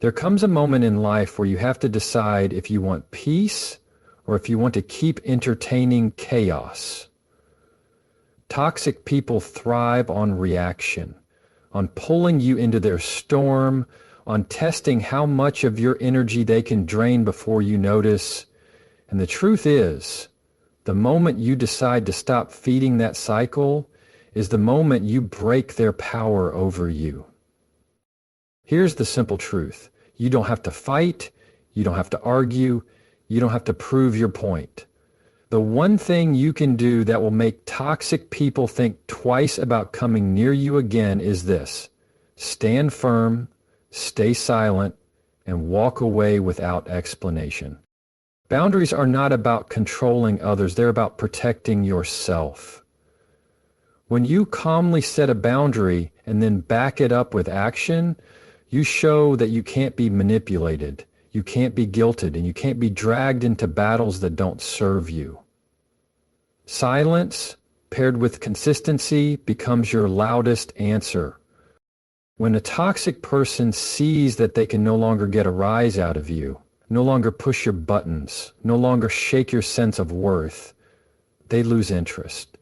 There comes a moment in life where you have to decide if you want peace or if you want to keep entertaining chaos. Toxic people thrive on reaction, on pulling you into their storm, on testing how much of your energy they can drain before you notice. And the truth is, the moment you decide to stop feeding that cycle is the moment you break their power over you. Here's the simple truth. You don't have to fight. You don't have to argue. You don't have to prove your point. The one thing you can do that will make toxic people think twice about coming near you again is this: stand firm, stay silent, and walk away without explanation. Boundaries are not about controlling others. They're about protecting yourself. When you calmly set a boundary and then back it up with action, you show that you can't be manipulated, you can't be guilted, and you can't be dragged into battles that don't serve you. Silence, paired with consistency, becomes your loudest answer. When a toxic person sees that they can no longer get a rise out of you, no longer push your buttons, no longer shake your sense of worth, they lose interest.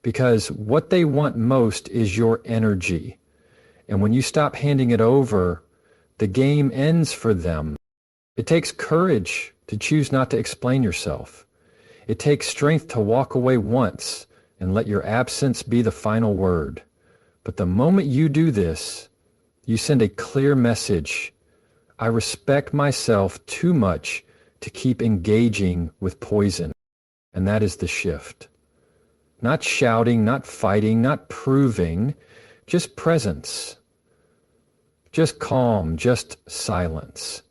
Because what they want most is your energy. And when you stop handing it over, the game ends for them. It takes courage to choose not to explain yourself. It takes strength to walk away once and let your absence be the final word. But the moment you do this, you send a clear message. I respect myself too much to keep engaging with poison. And that is the shift. Not shouting, not fighting, not proving, just presence. Just calm, just silence.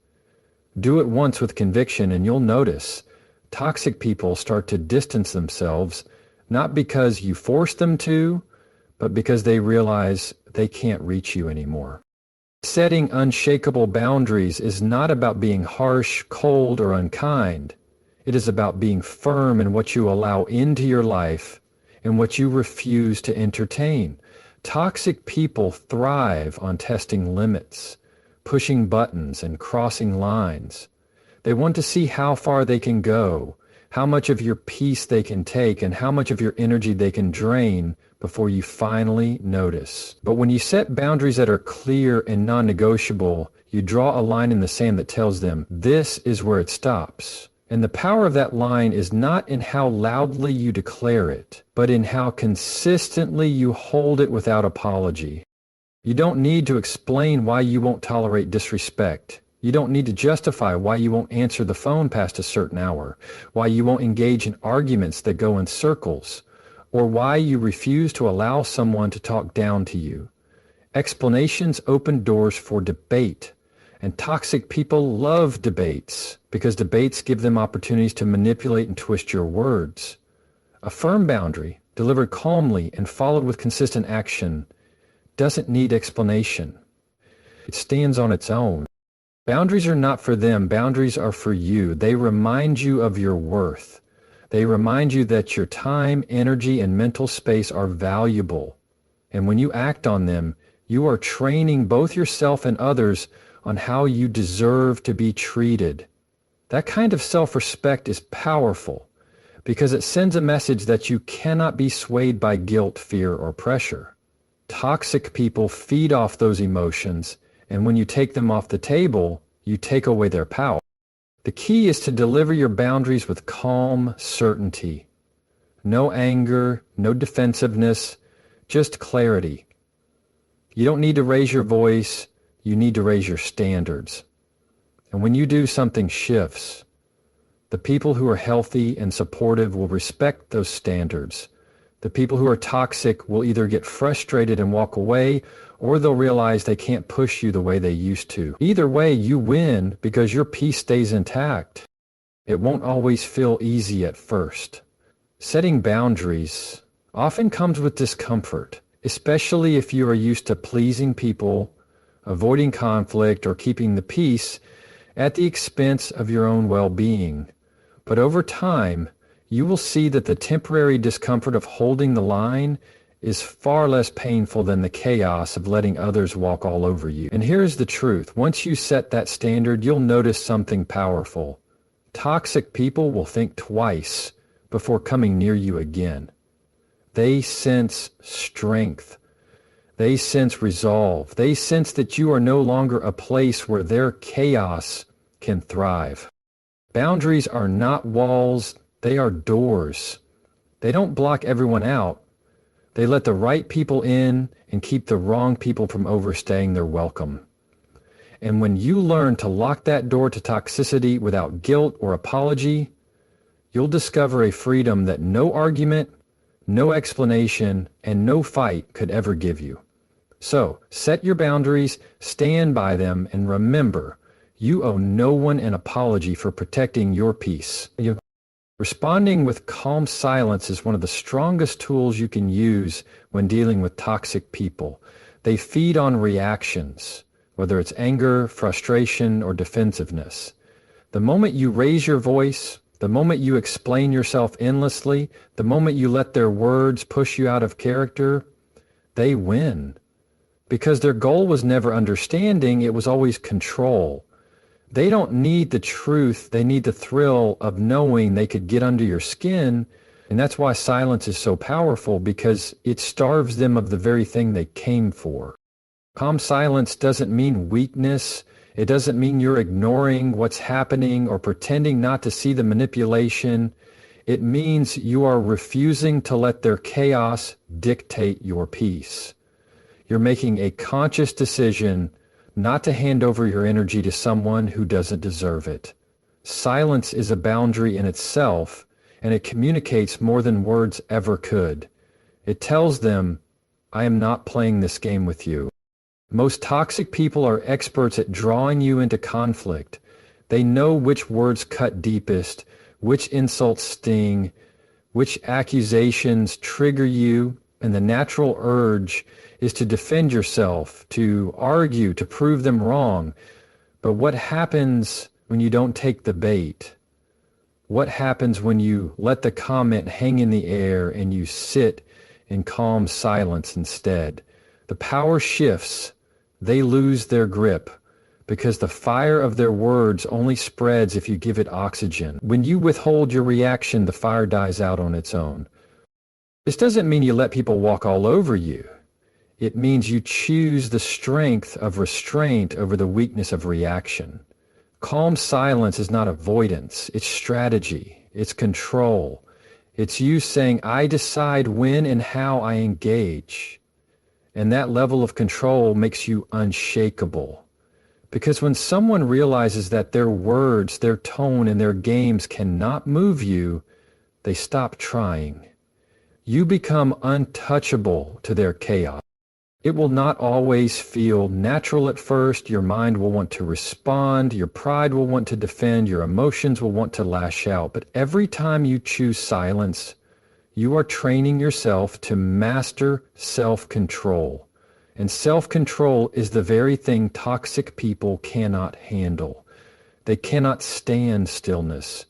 Do it once with conviction and you'll notice toxic people start to distance themselves, not because you force them to, but because they realize they can't reach you anymore. Setting unshakable boundaries is not about being harsh, cold, or unkind. It is about being firm in what you allow into your life and what you refuse to entertain. Toxic people thrive on testing limits, pushing buttons, and crossing lines. They want to see how far they can go, how much of your peace they can take, and how much of your energy they can drain before you finally notice. But when you set boundaries that are clear and non-negotiable, you draw a line in the sand that tells them, this is where it stops. And the power of that line is not in how loudly you declare it, but in how consistently you hold it without apology. You don't need to explain why you won't tolerate disrespect. You don't need to justify why you won't answer the phone past a certain hour, why you won't engage in arguments that go in circles, or why you refuse to allow someone to talk down to you. Explanations open doors for debate. And toxic people love debates because debates give them opportunities to manipulate and twist your words. A firm boundary, delivered calmly and followed with consistent action, doesn't need explanation. It stands on its own. Boundaries are not for them. Boundaries are for you. They remind you of your worth. They remind you that your time, energy, and mental space are valuable. And when you act on them, you are training both yourself and others on how you deserve to be treated. That kind of self-respect is powerful because it sends a message that you cannot be swayed by guilt, fear, or pressure. Toxic people feed off those emotions, and when you take them off the table, you take away their power. The key is to deliver your boundaries with calm certainty. No anger, no defensiveness, just clarity. You don't need to raise your voice. You need to raise your standards. And when you do, something shifts. The people who are healthy and supportive will respect those standards. The people who are toxic will either get frustrated and walk away, or they'll realize they can't push you the way they used to. Either way, you win because your peace stays intact. It won't always feel easy at first. Setting boundaries often comes with discomfort, especially if you are used to pleasing people, avoiding conflict, or keeping the peace at the expense of your own well-being. But over time, you will see that the temporary discomfort of holding the line is far less painful than the chaos of letting others walk all over you. And here's the truth. Once you set that standard, you'll notice something powerful. Toxic people will think twice before coming near you again. They sense strength. They sense resolve. They sense that you are no longer a place where their chaos can thrive. Boundaries are not walls, they are doors. They don't block everyone out. They let the right people in and keep the wrong people from overstaying their welcome. And when you learn to lock that door to toxicity without guilt or apology, you'll discover a freedom that no argument, no explanation, and no fight could ever give you. So, set your boundaries, stand by them, and remember, you owe no one an apology for protecting your peace. Responding with calm silence is one of the strongest tools you can use when dealing with toxic people. They feed on reactions, whether it's anger, frustration, or defensiveness. The moment you raise your voice, the moment you explain yourself endlessly, the moment you let their words push you out of character, they win. Because their goal was never understanding, it was always control. They don't need the truth, they need the thrill of knowing they could get under your skin, and that's why silence is so powerful, because it starves them of the very thing they came for. Calm silence doesn't mean weakness, it doesn't mean you're ignoring what's happening or pretending not to see the manipulation. It means you are refusing to let their chaos dictate your peace. You're making a conscious decision not to hand over your energy to someone who doesn't deserve it. Silence is a boundary in itself, and it communicates more than words ever could. It tells them, I am not playing this game with you. Most toxic people are experts at drawing you into conflict. They know which words cut deepest, which insults sting, which accusations trigger you, and the natural urge is to defend yourself, to argue, to prove them wrong. But what happens when you don't take the bait? What happens when you let the comment hang in the air and you sit in calm silence instead? The power shifts. They lose their grip because the fire of their words only spreads if you give it oxygen. When you withhold your reaction, the fire dies out on its own. This doesn't mean you let people walk all over you. It means you choose the strength of restraint over the weakness of reaction. Calm silence is not avoidance, it's strategy, it's control. It's you saying, I decide when and how I engage. And that level of control makes you unshakable. Because when someone realizes that their words, their tone, and their games cannot move you, they stop trying. You become untouchable to their chaos. It will not always feel natural at first. Your mind will want to respond, your pride will want to defend, your emotions will want to lash out. But every time you choose silence, you are training yourself to master self-control. And self-control is the very thing toxic people cannot handle. They cannot stand stillness.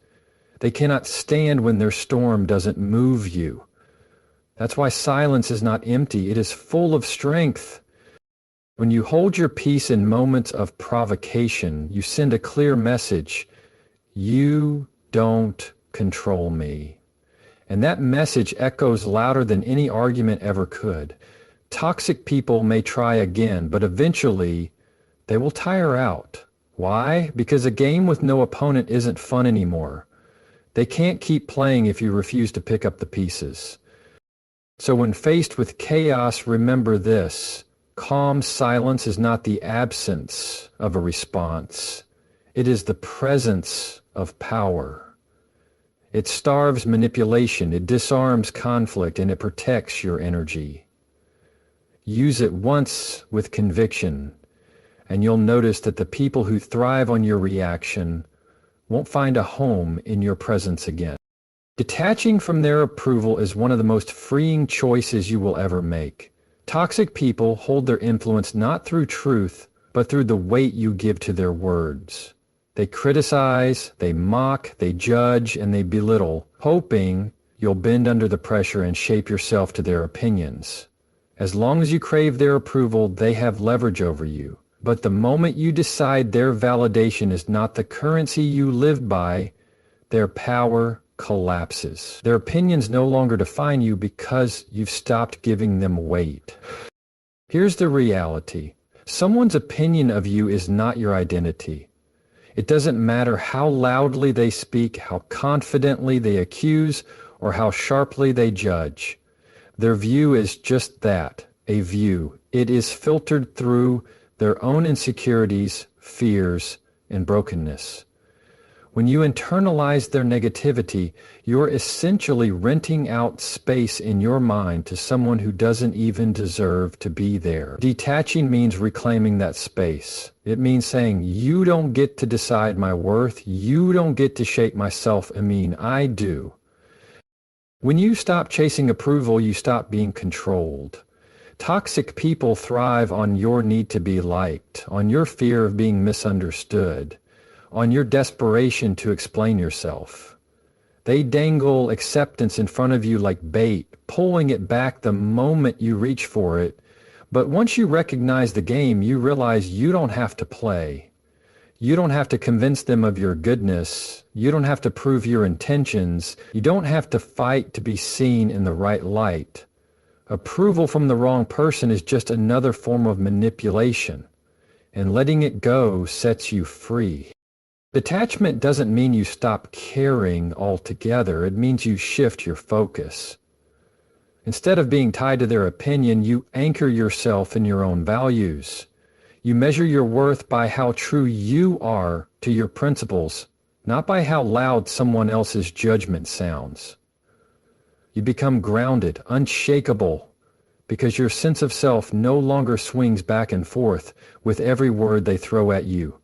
They cannot stand when their storm doesn't move you. That's why silence is not empty. It is full of strength. When you hold your peace in moments of provocation, you send a clear message. You don't control me. And that message echoes louder than any argument ever could. Toxic people may try again, but eventually they will tire out. Why? Because a game with no opponent isn't fun anymore. They can't keep playing if you refuse to pick up the pieces. So when faced with chaos, remember this. Calm silence is not the absence of a response. It is the presence of power. It starves manipulation, it disarms conflict, and it protects your energy. Use it once with conviction, and you'll notice that the people who thrive on your reaction won't find a home in your presence again. Detaching from their approval is one of the most freeing choices you will ever make. Toxic people hold their influence not through truth, but through the weight you give to their words. They criticize, they mock, they judge, and they belittle, hoping You'll bend under the pressure and shape yourself to their opinions. As long as you crave their approval, they have leverage over you. But the moment you decide their validation is not the currency you live by, their power collapses. Their opinions no longer define you because you've stopped giving them weight. Here's the reality. Someone's opinion of you is not your identity. It doesn't matter how loudly they speak, how confidently they accuse, or how sharply they judge. Their view is just that, a view. It is filtered through their own insecurities, fears, and brokenness. When you internalize their negativity, you're essentially renting out space in your mind to someone who doesn't even deserve to be there. Detaching means reclaiming that space. It means saying, you don't get to decide my worth, you don't get to shape my self-esteem, I do. When you stop chasing approval, you stop being controlled. Toxic people thrive on your need to be liked, on your fear of being misunderstood, on your desperation to explain yourself. They dangle acceptance in front of you like bait, pulling it back the moment you reach for it. But once you recognize the game, you realize you don't have to play. You don't have to convince them of your goodness. You don't have to prove your intentions. You don't have to fight to be seen in the right light. Approval from the wrong person is just another form of manipulation, and letting it go sets you free. Detachment doesn't mean you stop caring altogether. It means you shift your focus. Instead of being tied to their opinion, you anchor yourself in your own values. You measure your worth by how true you are to your principles, not by how loud someone else's judgment sounds. You become grounded, unshakable, because your sense of self no longer swings back and forth with every word they throw at you.